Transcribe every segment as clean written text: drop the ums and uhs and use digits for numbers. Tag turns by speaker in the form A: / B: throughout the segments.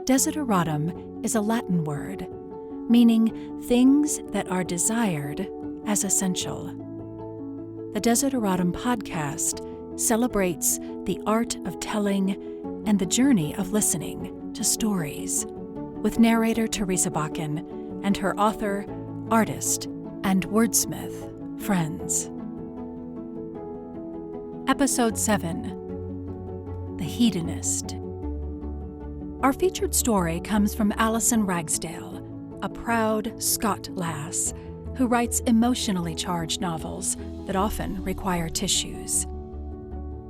A: Desideratum is a Latin word, meaning things that are desired as essential. The Desideratum podcast celebrates the art of telling and the journey of listening to stories with narrator Teresa Bakken and her author, artist, and wordsmith friends. Episode 7, The Hedonist. Our featured story comes from Alison Ragsdale, a proud Scot lass who writes emotionally charged novels that often require tissues.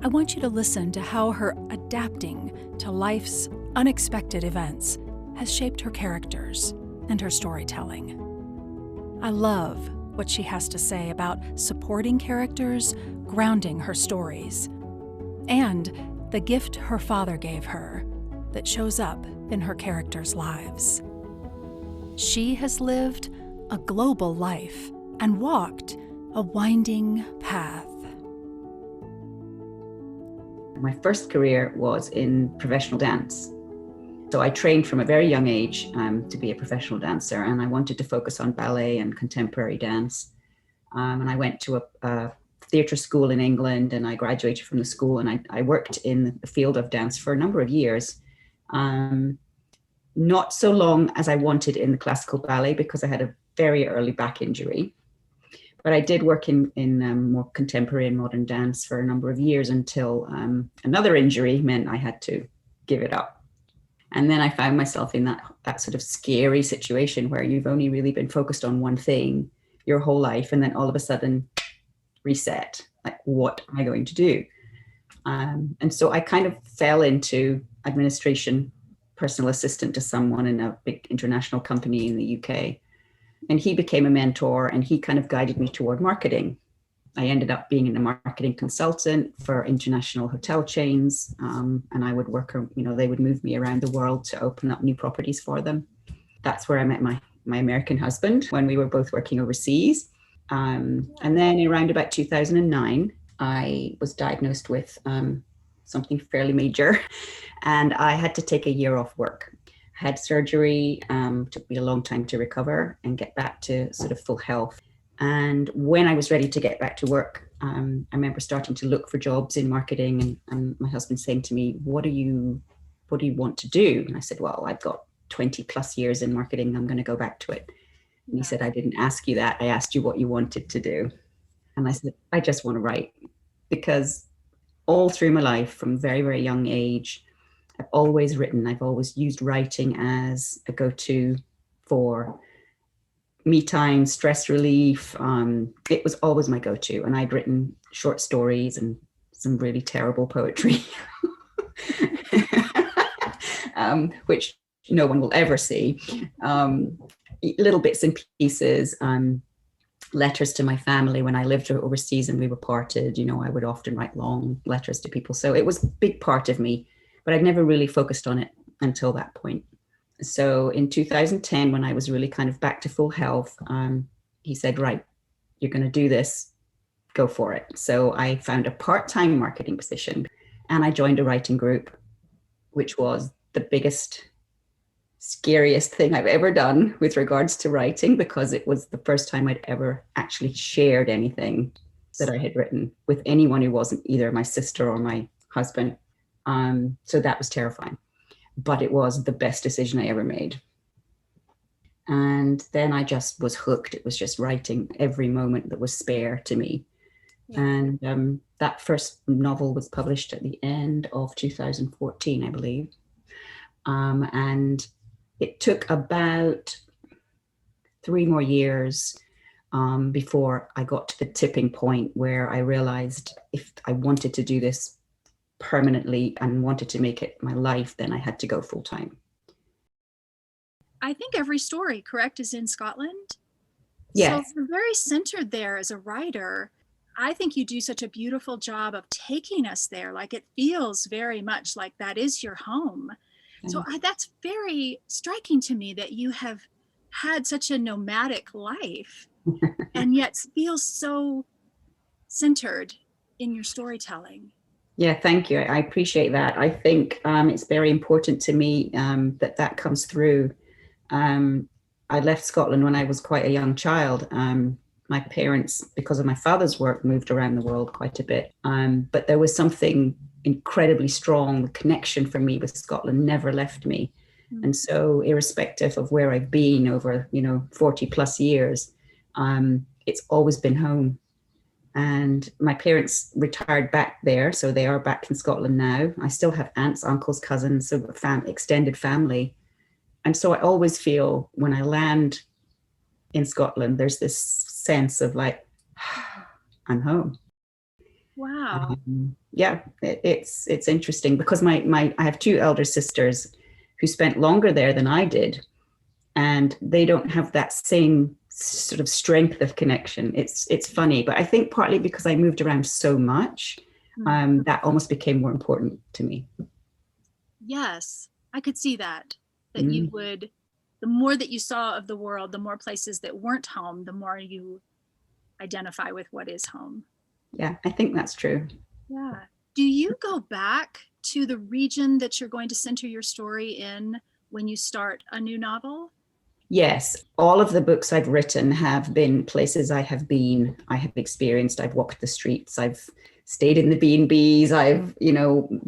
A: I want you to listen to how her adapting to life's unexpected events has shaped her characters and her storytelling. I love what she has to say about supporting characters, grounding her stories, and the gift her father gave her that shows up in her characters' lives. She has lived a global life and walked a winding path.
B: My first career was in professional dance. So I trained from a very young age to be a professional dancer, and I wanted to focus on ballet and contemporary dance. And I went to a theatre school in England, and I graduated from the school, and I worked in the field of dance for a number of years. Not so long as I wanted in the classical ballet because I had a very early back injury. But I did work in more contemporary and modern dance for a number of years until another injury meant I had to give it up. And then I found myself in that sort of scary situation where you've only really been focused on one thing your whole life, and then all of a sudden reset. Like, what am I going to do? And so I kind of fell into administration, personal assistant to someone in a big international company in the UK. And he became a mentor, and he kind of guided me toward marketing. I ended up being a marketing consultant for international hotel chains. And I would work, they would move me around the world to open up new properties for them. That's where I met my American husband when we were both working overseas. And then around about 2009, I was diagnosed with something fairly major, and I had to take a year off work. I had surgery, took me a long time to recover and get back to sort of full health. And when I was ready to get back to work, I remember starting to look for jobs in marketing, and my husband saying to me, what do you want to do? And I said, well, I've got 20 plus years in marketing. I'm going to go back to it. And he said, I didn't ask you that. I asked you what you wanted to do. And I said, I just want to write, because all through my life from very, very young age, I've always written. I've always used writing as a go-to for me time, stress relief. It was always my go-to. And I'd written short stories and some really terrible poetry, which no one will ever see. Little bits and pieces, letters to my family when I lived overseas and we were parted. I would often write long letters to people. So it was a big part of me, but I'd never really focused on it until that point. So in 2010, when I was really kind of back to full health, he said, right, you're going to do this, go for it. So I found a part-time marketing position, and I joined a writing group, which was the biggest, scariest thing I've ever done with regards to writing, because it was the first time I'd ever actually shared anything that I had written with anyone who wasn't either my sister or my husband. So that was terrifying, but it was the best decision I ever made. And then I just was hooked. It was just writing every moment that was spare to me. Yeah. And that first novel was published at the end of 2014, I believe. And it took about 3 more years before I got to the tipping point where I realized if I wanted to do this permanently and wanted to make it my life, then I had to go full time.
C: I think every story, correct, is in Scotland?
B: Yes.
C: So you're very centered there as a writer. I think you do such a beautiful job of taking us there. Like, it feels very much like that is your home. So that's very striking to me, that you have had such a nomadic life and yet feel so centered in your storytelling.
B: Yeah, thank you. I appreciate that. I think it's very important to me that comes through. Um, I left Scotland when I was quite a young child. My parents, because of my father's work, moved around the world quite a bit. But there was something incredibly strong. The connection for me with Scotland never left me. And so, irrespective of where I've been over, 40 plus years, it's always been home. And my parents retired back there, so they are back in Scotland now. I still have aunts, uncles, cousins, so extended family. And so I always feel when I land in Scotland, there's this sense of like, I'm home.
C: Wow.
B: Yeah, it's interesting because I have two elder sisters who spent longer there than I did, and they don't have that same sort of strength of connection. It's funny, but I think partly because I moved around so much, that almost became more important to me.
C: Yes, I could see that you would, the more that you saw of the world, the more places that weren't home, the more you identify with what is home.
B: Yeah, I think that's true.
C: Yeah. Do you go back to the region that you're going to center your story in when you start a new novel?
B: Yes, all of the books I've written have been places I have been, I have experienced. I've walked the streets, I've stayed in the B&Bs, I've,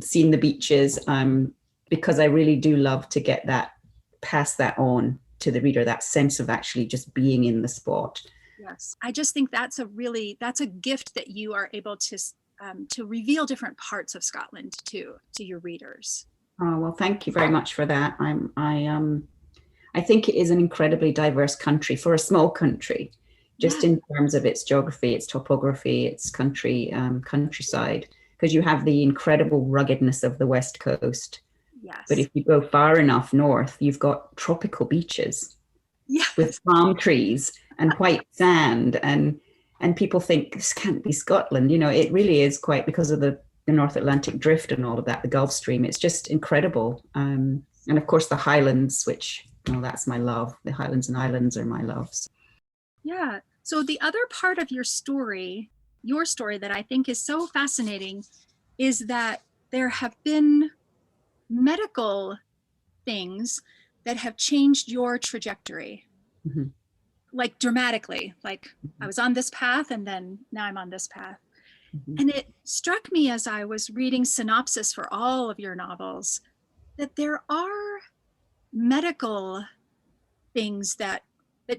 B: seen the beaches, because I really do love to get that, pass that on to the reader, that sense of actually just being in the spot.
C: Yes, I just think that's a gift that you are able to reveal different parts of Scotland to your readers.
B: Oh, well, thank you very much for that. I think it is an incredibly diverse country for a small country, just in terms of its geography, its topography, its countryside, because you have the incredible ruggedness of the West Coast.
C: Yes.
B: But if you go far enough north, you've got tropical beaches with palm trees and white sand. And people think this can't be Scotland. It really is quite, because of the North Atlantic drift and all of that, the Gulf Stream. It's just incredible. And of course, the Highlands, which, that's my love. The Highlands and Islands are my loves.
C: Yeah. So the other part of your story that I think is so fascinating is that there have been medical things that have changed your trajectory, like dramatically. Like I was on this path and then now I'm on this path. And it struck me as I was reading synopsis for all of your novels that there are medical things that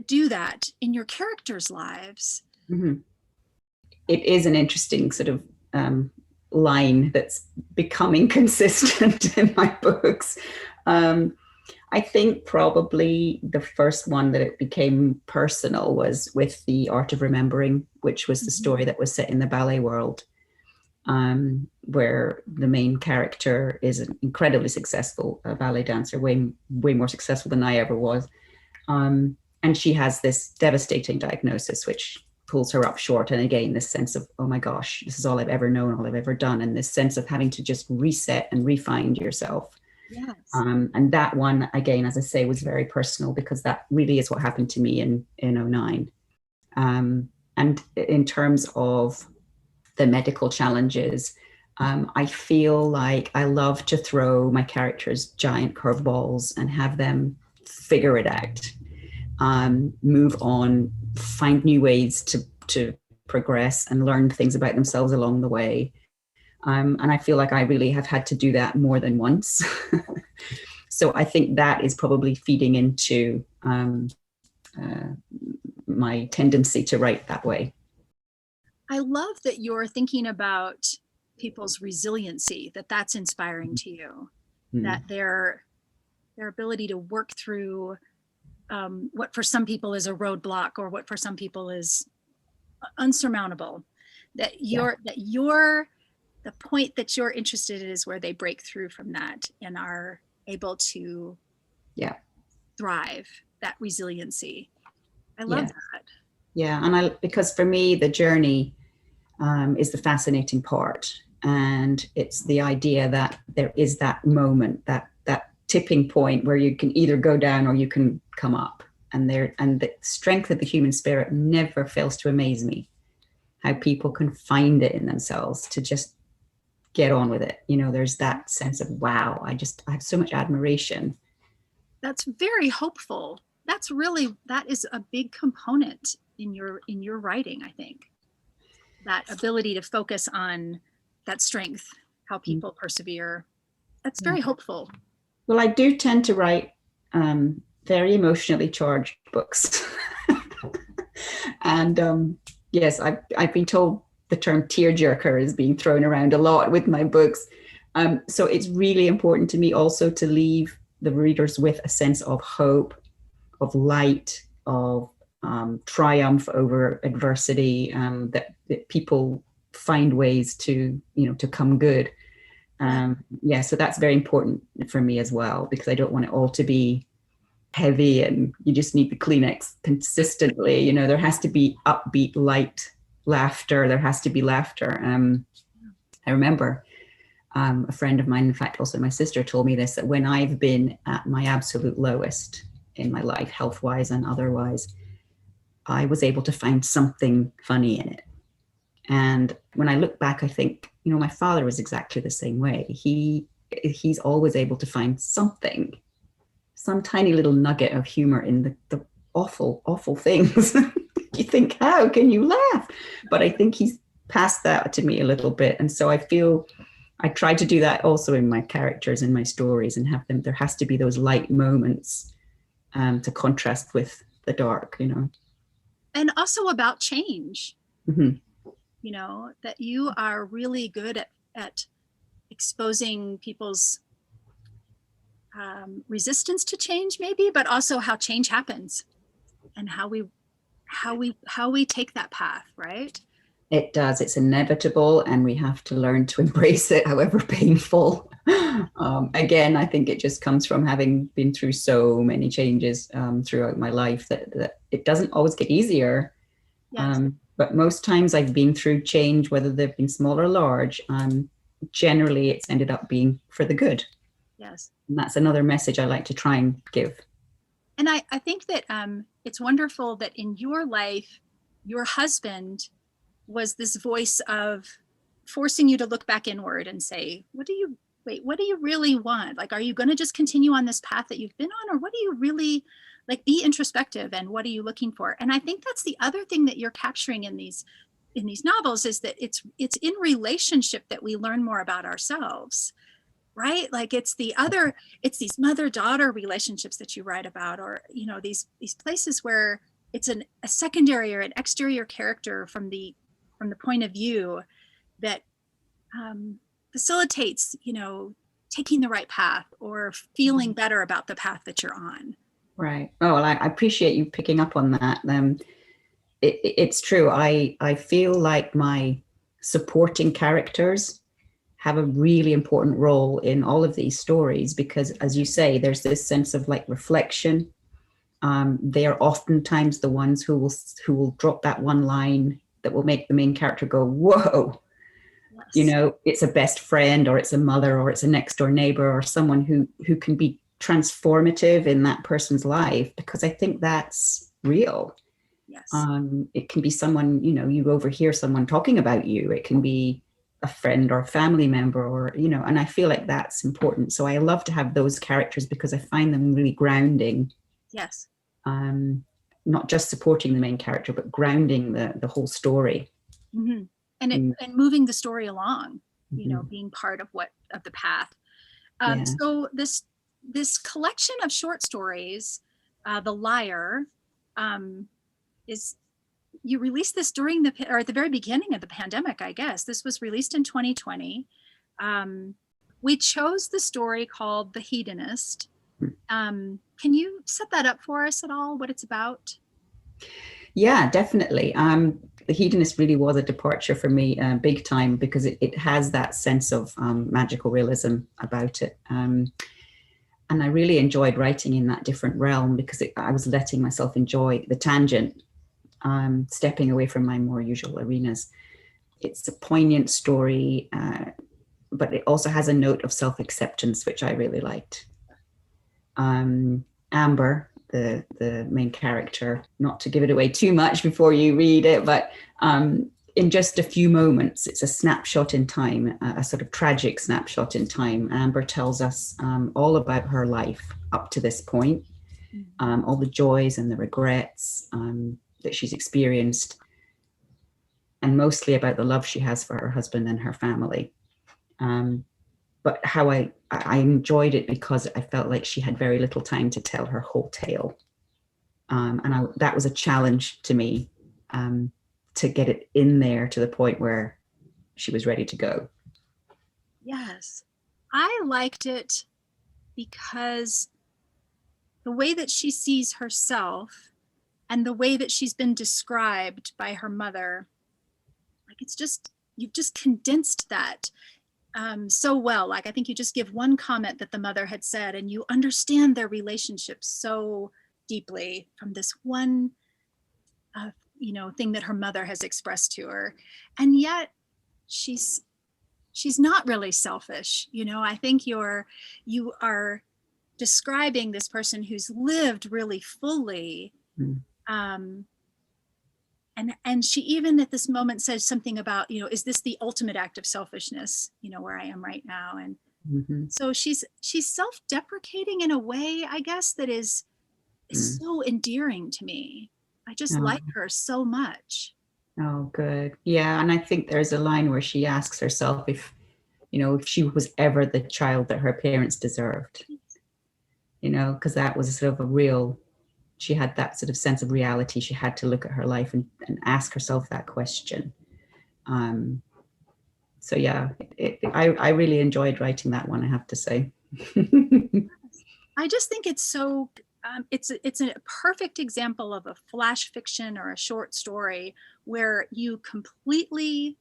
C: do that in your characters' lives.
B: It is an interesting sort of line that's becoming consistent in my books. I think probably the first one that it became personal was with The Art of Remembering, which was the story that was set in the ballet world, where the main character is an incredibly successful ballet dancer, way more successful than I ever was. And she has this devastating diagnosis, which pulls her up short. And again, this sense of, oh my gosh, this is all I've ever known, all I've ever done. And this sense of having to just reset and re-find yourself.
C: Yes.
B: And that one, again, as I say, was very personal because that really is what happened to me in 2009. And in terms of the medical challenges, I feel like I love to throw my characters giant curveballs and have them figure it out, move on, find new ways to progress and learn things about themselves along the way. And I feel like I really have had to do that more than once. So I think that is probably feeding into my tendency to write that way.
C: I love that you're thinking about people's resiliency, that's inspiring to you, that their ability to work through what for some people is a roadblock or what for some people is unsurmountable, the point that you're interested in is where they break through from that and are able to thrive, that resiliency. I love that.
B: Yeah, and because for me, the journey is the fascinating part. And it's the idea that there is that moment, that tipping point where you can either go down or you can come up. And the strength of the human spirit never fails to amaze me. How people can find it in themselves to just get on with it. You know, there's that sense of, wow, I have so much admiration.
C: That's very hopeful. That is a big component in your writing, I think. That ability to focus on that strength, how people persevere. That's very hopeful.
B: Well, I do tend to write very emotionally charged books. And yes, I've been told the term tearjerker is being thrown around a lot with my books. So it's really important to me also to leave the readers with a sense of hope, of light, of triumph over adversity, that people find ways to, to come good. So that's very important for me as well, because I don't want it all to be heavy and you just need the Kleenex consistently. There has to be upbeat, light laughter. There has to be laughter. I remember a friend of mine, in fact, also my sister, told me this, that when I've been at my absolute lowest in my life, health-wise and otherwise, I was able to find something funny in it. And when I look back, I think, my father was exactly the same way. He's always able to find something, some tiny little nugget of humor in the awful, awful things. You think, how can you laugh? But I think he's passed that to me a little bit. And so I feel I try to do that also in my characters and my stories, and have them, there has to be those light moments to contrast with the dark,
C: And also about change.
B: Mm-hmm.
C: That you are really good at exposing people's resistance to change, maybe, but also how change happens and how we take that path, right?
B: It does. It's inevitable, and we have to learn to embrace it, however painful. Again, I think it just comes from having been through so many changes throughout my life that it doesn't always get easier.
C: Yes.
B: But most times I've been through change, whether they've been small or large, generally it's ended up being for the good.
C: Yes.
B: And that's another message I like to try and give.
C: And I think that it's wonderful that in your life, your husband was this voice of forcing you to look back inward and say, what do you really want? Like, are you going to just continue on this path that you've been on, or what do you really be introspective, and what are you looking for? And I think that's the other thing that you're capturing in these novels, is that it's in relationship that we learn more about ourselves, right? Like it's these mother-daughter relationships that you write about, or these places where it's a secondary or an exterior character from the point of view that facilitates taking the right path or feeling better about the path that you're on.
B: Right. Oh, well, I appreciate you picking up on that. It's true. I feel like my supporting characters have a really important role in all of these stories, because, as you say, there's this sense of reflection. They are oftentimes the ones who will drop that one line that will make the main character go, whoa. Yes. It's a best friend, or it's a mother, or it's a next door neighbor, or someone who can be transformative in that person's life, because I think that's real.
C: Yes.
B: It can be someone, you overhear someone talking about you. It can be a friend or a family member, or, and I feel like that's important. So I love to have those characters because I find them really grounding.
C: Yes.
B: Not just supporting the main character, but grounding the whole story.
C: Mm-hmm. And moving the story along, being part of the path. So this collection of short stories, The Liar, you released this at the very beginning of the pandemic, I guess. This was released in 2020. We chose the story called The Hedonist. Can you set that up for us at all, what it's about?
B: Yeah, definitely. The Hedonist really was a departure for me, big time, because it has that sense of magical realism about it. And I really enjoyed writing in that different realm, because I was letting myself enjoy the tangent, stepping away from my more usual arenas. It's a poignant story, but it also has a note of self-acceptance, which I really liked. Amber, the main character, not to give it away too much before you read it, but in just a few moments, it's a snapshot in time, a sort of tragic snapshot in time. Amber tells us all about her life up to this point, all the joys and the regrets that she's experienced, and mostly about the love she has for her husband and her family. But how I enjoyed it because I felt like she had very little time to tell her whole tale. That was a challenge to me, to get it in there to the point where she was ready to go.
C: Yes. I liked it because the way that she sees herself and the way that she's been described by her mother, like you've just condensed that so well. Like, I think you just give one comment that the mother had said and you understand their relationship so deeply from this one thing that her mother has expressed to her. And yet she's not really selfish. I think you are describing this person who's lived really fully. And she even at this moment says something about, is this the ultimate act of selfishness, where I am right now? And so she's self-deprecating in a way, I guess, that is so endearing to me. I just like her so much.
B: Oh, good. Yeah. And I think there's a line where she asks herself if she was ever the child that her parents deserved, because that was sort of she had that sort of sense of reality. She had to look at her life and ask herself that question. So yeah, I really enjoyed writing that one, I have to say.
C: I just think it's so, it's a perfect example of a flash fiction or a short story where you completely,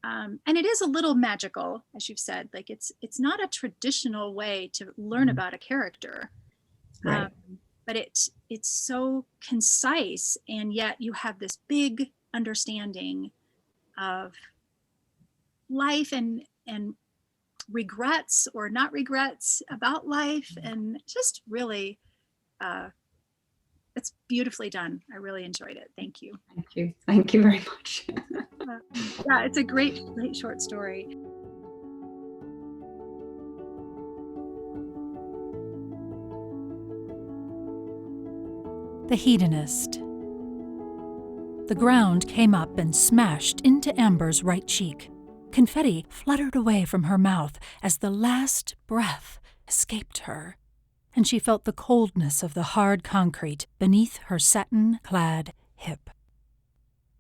C: and it is a little magical, as you've said, like it's not a traditional way to learn about a character.
B: Right.
C: But it's so concise, and yet you have this big understanding of life and regrets or not regrets about life, and just really it's beautifully done. I really enjoyed it. Thank you.
B: Thank you very much.
C: Yeah, it's a great short story.
A: The Hedonist. The ground came up and smashed into Amber's right cheek. Confetti fluttered away from her mouth as the last breath escaped her, and she felt the coldness of the hard concrete beneath her satin-clad hip.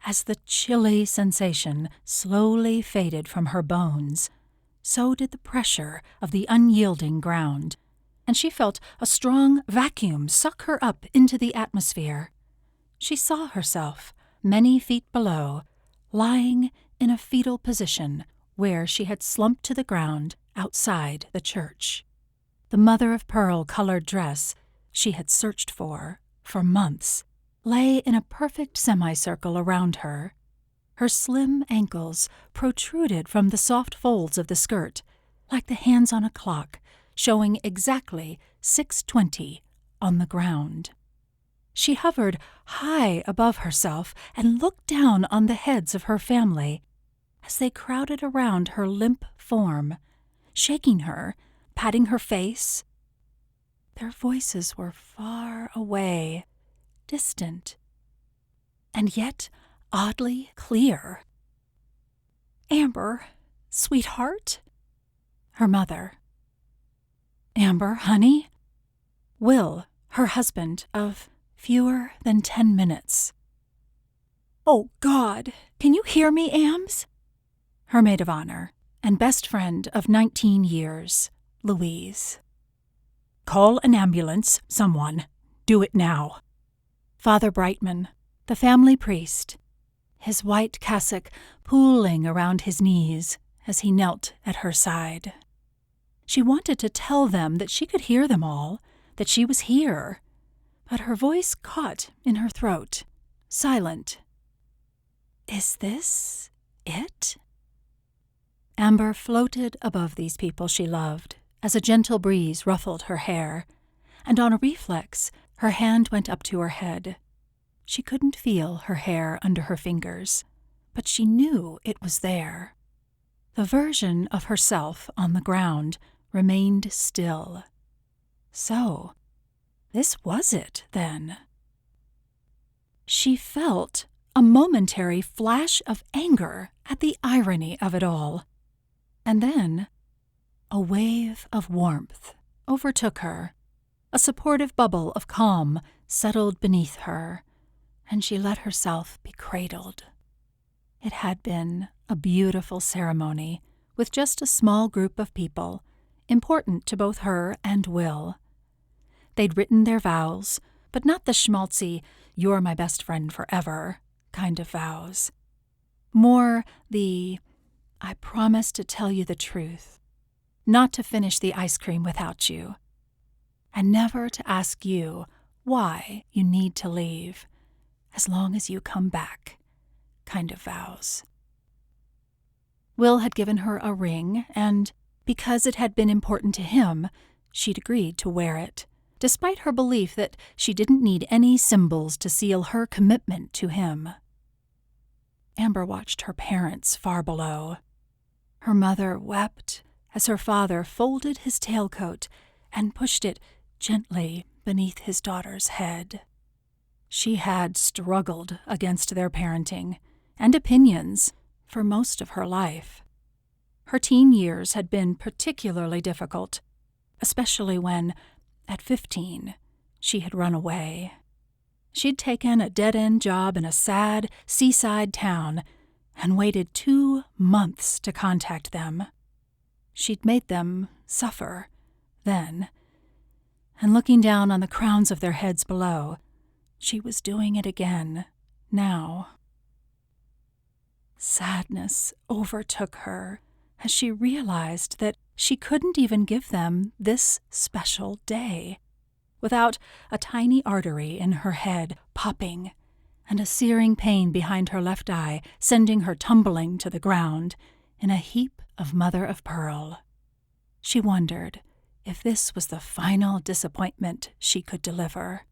A: As the chilly sensation slowly faded from her bones, so did the pressure of the unyielding ground, and she felt a strong vacuum suck her up into the atmosphere. She saw herself, many feet below, lying in a fetal position where she had slumped to the ground outside the church. The mother-of-pearl colored dress she had searched for months lay in a perfect semicircle around her. Her slim ankles protruded from the soft folds of the skirt, like the hands on a clock, showing exactly 6:20 on the ground. She hovered high above herself and looked down on the heads of her family as they crowded around her limp form, shaking her, patting her face. Their voices were far away, distant, and yet oddly clear. "Amber, sweetheart?" Her mother. "Amber, honey?" Will, her husband of fewer than 10 minutes. "Oh, God, can you hear me, Ams?" Her maid of honor and best friend of 19 years, Louise. "Call an ambulance, someone. Do it now." Father Brightman, the family priest, his white cassock pooling around his knees as he knelt at her side. She wanted to tell them that she could hear them all, that she was here, but her voice caught in her throat, silent. "Is this it?" Amber floated above these people she loved as a gentle breeze ruffled her hair, and on a reflex, her hand went up to her head. She couldn't feel her hair under her fingers, but she knew it was there. The version of herself on the ground remained still. So, this was it, then. She felt a momentary flash of anger at the irony of it all. And then, a wave of warmth overtook her. A supportive bubble of calm settled beneath her, and she let herself be cradled. It had been a beautiful ceremony with just a small group of people, important to both her and Will. They'd written their vows, but not the schmaltzy, "you're my best friend forever" kind of vows. More the, "I promise to tell you the truth, not to finish the ice cream without you, and never to ask you why you need to leave, as long as you come back" kind of vows. Will had given her a ring, and because it had been important to him, she'd agreed to wear it, despite her belief that she didn't need any symbols to seal her commitment to him. Amber watched her parents far below. Her mother wept as her father folded his tailcoat and pushed it gently beneath his daughter's head. She had struggled against their parenting and opinions for most of her life. Her teen years had been particularly difficult, especially when, at 15, she had run away. She'd taken a dead-end job in a sad seaside town and waited 2 months to contact them. She'd made them suffer then, and looking down on the crowns of their heads below, she was doing it again now. Sadness overtook her as she realized that she couldn't even give them this special day without a tiny artery in her head popping and a searing pain behind her left eye sending her tumbling to the ground in a heap of mother-of-pearl. She wondered if this was the final disappointment she could deliver.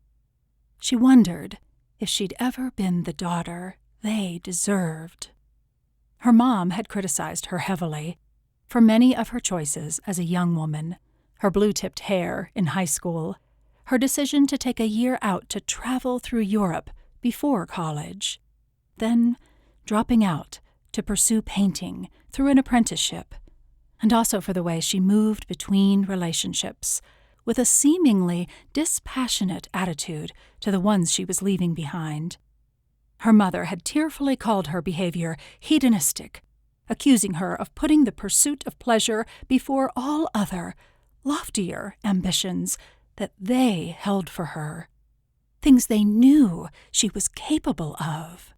A: She wondered if she'd ever been the daughter they deserved. Her mom had criticized her heavily for many of her choices as a young woman, her blue-tipped hair in high school, her decision to take a year out to travel through Europe before college, then dropping out to pursue painting through an apprenticeship, and also for the way she moved between relationships with a seemingly dispassionate attitude to the ones she was leaving behind. Her mother had tearfully called her behavior hedonistic, accusing her of putting the pursuit of pleasure before all other, loftier ambitions that they held for her, things they knew she was capable of.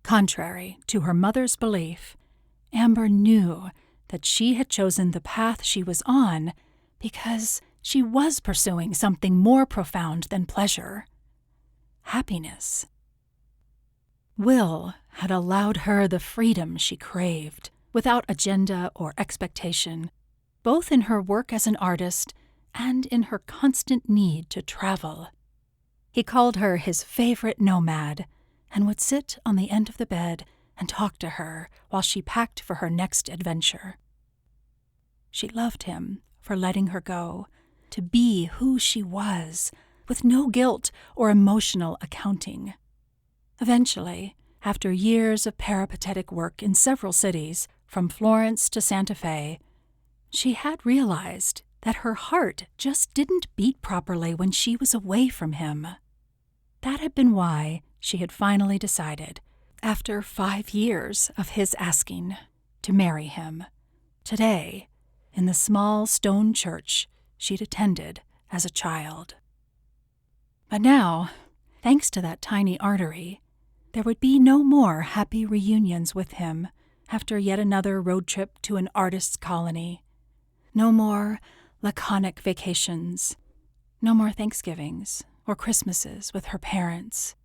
A: Contrary to her mother's belief, Amber knew that she had chosen the path she was on because she was pursuing something more profound than pleasure: happiness. Will had allowed her the freedom she craved, without agenda or expectation, both in her work as an artist and in her constant need to travel. He called her his favorite nomad and would sit on the end of the bed and talk to her while she packed for her next adventure. She loved him for letting her go, to be who she was, with no guilt or emotional accounting. Eventually, after years of peripatetic work in several cities, from Florence to Santa Fe, she had realized that her heart just didn't beat properly when she was away from him. That had been why she had finally decided, after 5 years of his asking, to marry him, today, in the small stone church she'd attended as a child. But now, thanks to that tiny artery, there would be no more happy reunions with him after yet another road trip to an artist's colony. No more laconic vacations. No more Thanksgivings or Christmases with her parents.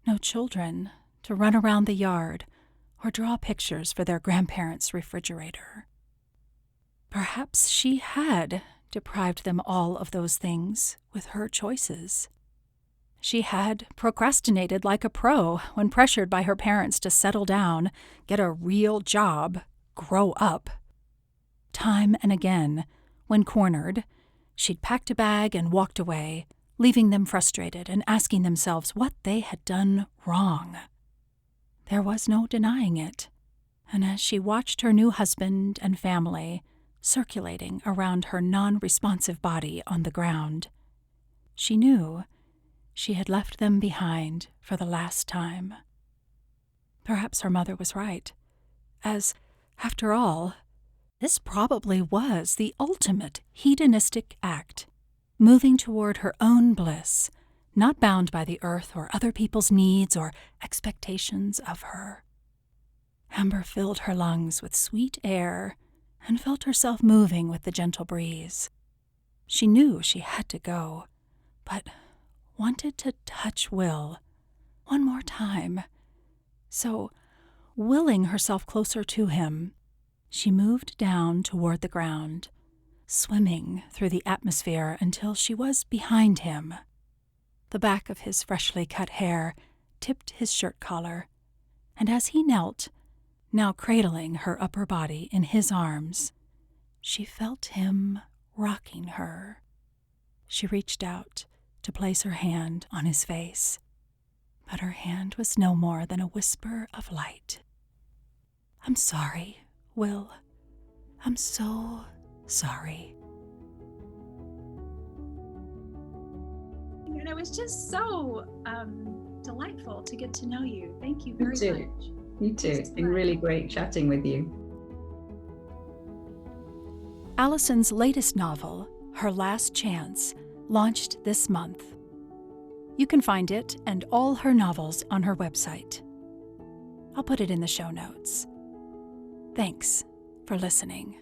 A: No children to run around the yard or draw pictures for their grandparents' refrigerator. Perhaps she had deprived them all of those things with her choices. She had procrastinated like a pro when pressured by her parents to settle down, get a real job, grow up. Time and again, when cornered, she'd packed a bag and walked away, leaving them frustrated and asking themselves what they had done wrong. There was no denying it, and as she watched her new husband and family circulating around her non-responsive body on the ground, she knew she had left them behind for the last time. Perhaps her mother was right, as, after all, this probably was the ultimate hedonistic act, moving toward her own bliss, not bound by the earth or other people's needs or expectations of her. Amber filled her lungs with sweet air and felt herself moving with the gentle breeze. She knew she had to go, but wanted to touch Will one more time. So, willing herself closer to him, she moved down toward the ground, swimming through the atmosphere until she was behind him. The back of his freshly cut hair tipped his shirt collar, and as he knelt, now cradling her upper body in his arms, she felt him rocking her. She reached out to place her hand on his face, but her hand was no more than a whisper of light. "I'm sorry, Will. I'm so sorry."
C: And it was just so delightful to get to know you. Thank you very much.
B: You too. It's been really great chatting with you.
A: Alison's latest novel, Her Last Chance, launched this month. You can find it and all her novels on her website. I'll put it in the show notes. Thanks for listening.